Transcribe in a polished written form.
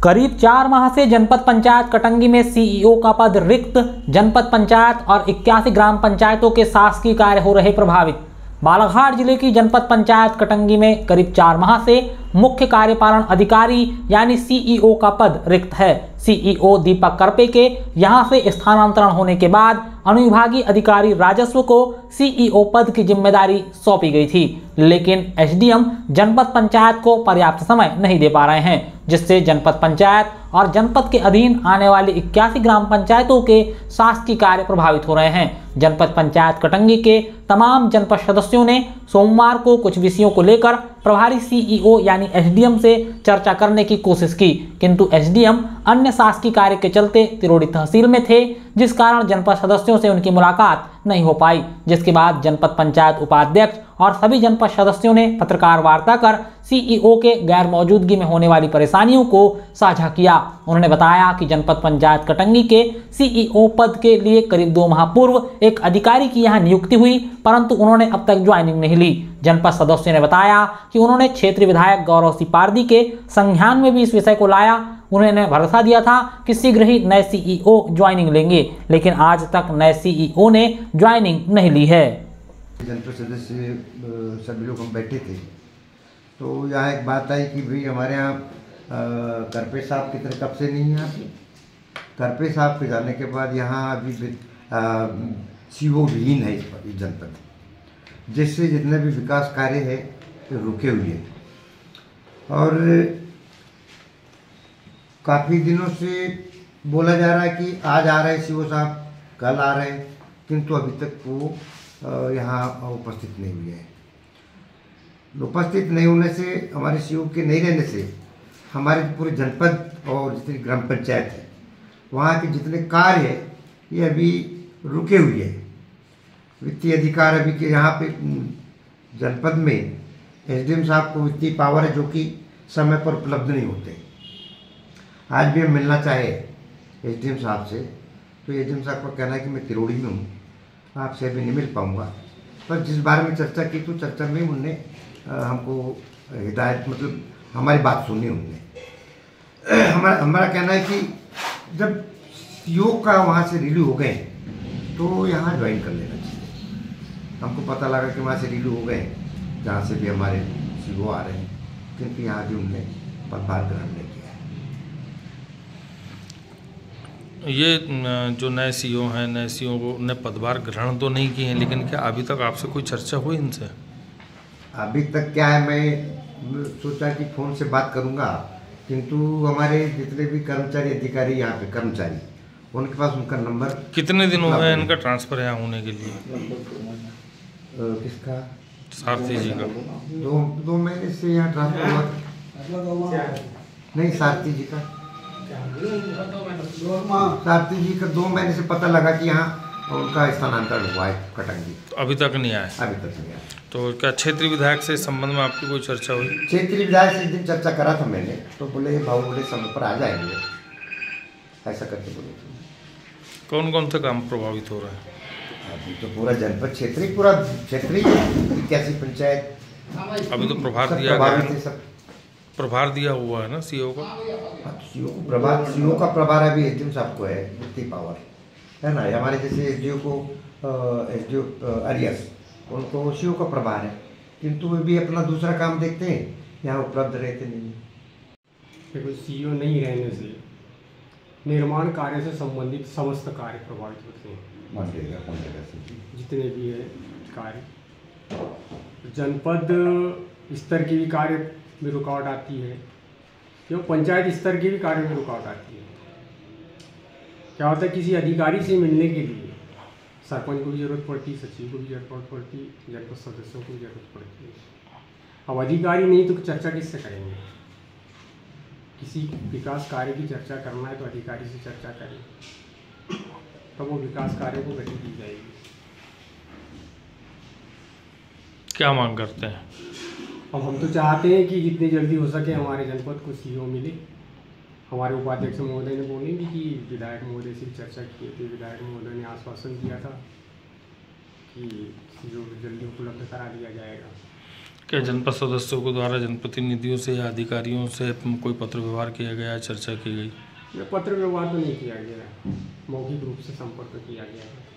करीब 4 माह से जनपद पंचायत कटंगी में सीईओ का पद रिक्त। जनपद पंचायत और 81 ग्राम पंचायतों के शासकीय कार्य हो रहे प्रभावित। बालाघाट जिले की जनपद पंचायत कटंगी में करीब 4 माह से मुख्य कार्यपालन अधिकारी यानी सीईओ का पद रिक्त है। सीईओ दीपक करपे के यहां से स्थानांतरण होने के बाद अनुविभागीय अधिकारी राजस्व को सीईओ पद की जिम्मेदारी सौंपी गई थी, लेकिन एसडीएम जनपद पंचायत को पर्याप्त समय नहीं दे पा रहे हैं, जिससे जनपद पंचायत और जनपद के अधीन आने वाली 81 ग्राम पंचायतों के शासकीय कार्य प्रभावित हो रहे हैं। जनपद पंचायत कटंगी के तमाम जनपद सदस्यों ने सोमवार को कुछ विषयों को लेकर प्रभारी सीईओ यानी एसडीएम से चर्चा करने की कोशिश की, किंतु एसडीएम अन्य शासकीय कार्य के चलते तिरोड़ी तहसील में थे, जिस कारण जनपद सदस्यों से उनकी मुलाकात नहीं हो पाई। जिसके बाद जनपद पंचायत उपाध्यक्ष और सभी जनपद सदस्यों ने पत्रकार वार्ता कर सीईओ के गैर मौजूदगी में होने वाली परेशानियों को साझा किया। उन्होंने बताया कि जनपद पंचायत कटंगी के सीईओ पद के लिए करीब 2 माह पूर्व एक अधिकारी की यहां नियुक्ति हुई, परंतु उन्होंने अब तक ज्वाइनिंग नहीं ली। जनपद सदस्यों ने बताया कि उन्होंने क्षेत्रीय विधायक गौरव सिंह पारदी के संज्ञान में भी इस विषय को लाया। उन्होंने भरोसा दिया था कि शीघ्र ही नए सीईओ ज्वाइनिंग लेंगे, लेकिन आज तक नए सीईओ ने ज्वाइनिंग नहीं ली है। जनपद सदस्य सभी लोग हम बैठे थे, तो यहाँ एक बात आई कि भाई हमारे यहाँ करपे साहब की तरह कब से नहीं है। करपे साहब के जाने के बाद यहाँ अभी सीओ विहीन है इस जनपद, जिससे जितने भी विकास कार्य है रुके हुए हैं। और काफ़ी दिनों से बोला जा रहा है कि आज आ रहे सीओ साहब, कल आ रहे हैं, किंतु अभी तक वो यहाँ उपस्थित नहीं हुए हैं। उपस्थित नहीं होने से, हमारे सीओ के नहीं रहने से हमारे पूरे जनपद और जितनी ग्राम पंचायत है वहाँ के जितने कार्य है ये अभी रुके हुए हैं। वित्तीय अधिकार अभी के यहाँ पे जनपद में एसडीएम साहब को वित्तीय पावर है जो कि समय पर उपलब्ध नहीं होते। आज भी हम मिलना चाहे एसडीएम साहब से, तो एसडीएम साहब का कहना है कि मैं तिरोड़ी में हूँ, आपसे अभी नहीं मिल पाऊँगा। पर जिस बारे में चर्चा की तो चर्चा में उनने हमको हिदायत, मतलब हमारी बात सुनी उनने। हमारा कहना है कि जब सीओ का वहाँ से रिलीव हो गए तो यहाँ ज्वाइन कर लेना चाहिए। हमको पता लगा कि वहाँ से रिलीव हो गए जहाँ से भी हमारे सीओ आ रहे हैं, क्योंकि यहाँ भी उनने पदभार ग्रहण नहीं किया है। ये जो नए सीईओ हैं, नए सीईओ ने पदभार ग्रहण तो नहीं किए हैं, लेकिन क्या अभी तक आपसे कोई चर्चा हुई इनसे? अभी तक क्या है, मैं सोचा कि फ़ोन से बात करूंगा, किंतु हमारे जितने भी कर्मचारी अधिकारी यहाँ पे कर्मचारी, उनके पास उनका नंबर। कितने दिन हो गए इनका ट्रांसफ़र यहाँ होने के लिए? किसका? सारथी जी का। दो महीने से यहाँ ट्रांसफर हुआ नहीं। सारथी जी का 2 महीने से पता लगा कि यहाँ उनका स्थानांतरण हुआ है कटंगी। अभी तक नहीं आया? अभी तक नहीं आया। तो क्या क्षेत्रीय विधायक से इस संबंध में आपकी कोई चर्चा हुई? क्षेत्रीय विधायक से इस दिन चर्चा करा था मैंने, तो बोले भाऊ बोले समय पर आ जाएंगे, ऐसा करके बोले थे। कौन कौन से काम प्रभावित हो रहे हैं? अभी तो पूरा जनपद क्षेत्रीय 81 पंचायत अभी तो प्रभार दिया गया है, सब प्रभार दिया हुआ है ना सीईओ का। सीईओ का प्रभार अभी एसडीएम साहब को है, वित्तीय पावर है ना। हमारे जैसे एसडीओ को एसडीओ अरियस, उनको सीईओ का प्रभार है, किंतु वे भी अपना दूसरा काम देखते हैं, यहाँ उपलब्ध रहते नहीं। देखो, सीईओ नहीं रहने से निर्माण कार्य से संबंधित समस्त कार्य प्रभावित होते हैं। जितने भी है कार्य, जनपद स्तर के भी कार्य में रुकावट आती है, क्यों पंचायत स्तर के भी कार्य में रुकावट आती है। क्या होता है, किसी अधिकारी से मिलने के लिए सरपंच को भी जरूरत पड़ती, सचिव को भी जरूरत पड़ती, जनपद सदस्यों को भी जरूरत पड़ती है। अब अधिकारी नहीं तो चर्चा किससे करेंगे? किसी विकास कार्य की चर्चा करना है तो अधिकारी से चर्चा करें, तब वो विकास कार्य को गति दी जाएगी। क्या मांग करते हैं? अब हम तो चाहते हैं कि जितनी जल्दी हो सके हमारे जनपद को सीईओ मिले। हमारे उपाध्यक्ष महोदय ने बोले भी कि विधायक महोदय से चर्चा किए थे, विधायक महोदय ने आश्वासन दिया था कि सीईओ जल्दी उपलब्ध करा दिया जाएगा। क्या जनपद सदस्यों को द्वारा जनप्रतिनिधियों से या अधिकारियों से कोई पत्र व्यवहार किया गया, चर्चा की गई? पत्र व्यवहार तो नहीं किया गया है, मौखिक रूप से संपर्क किया गया है।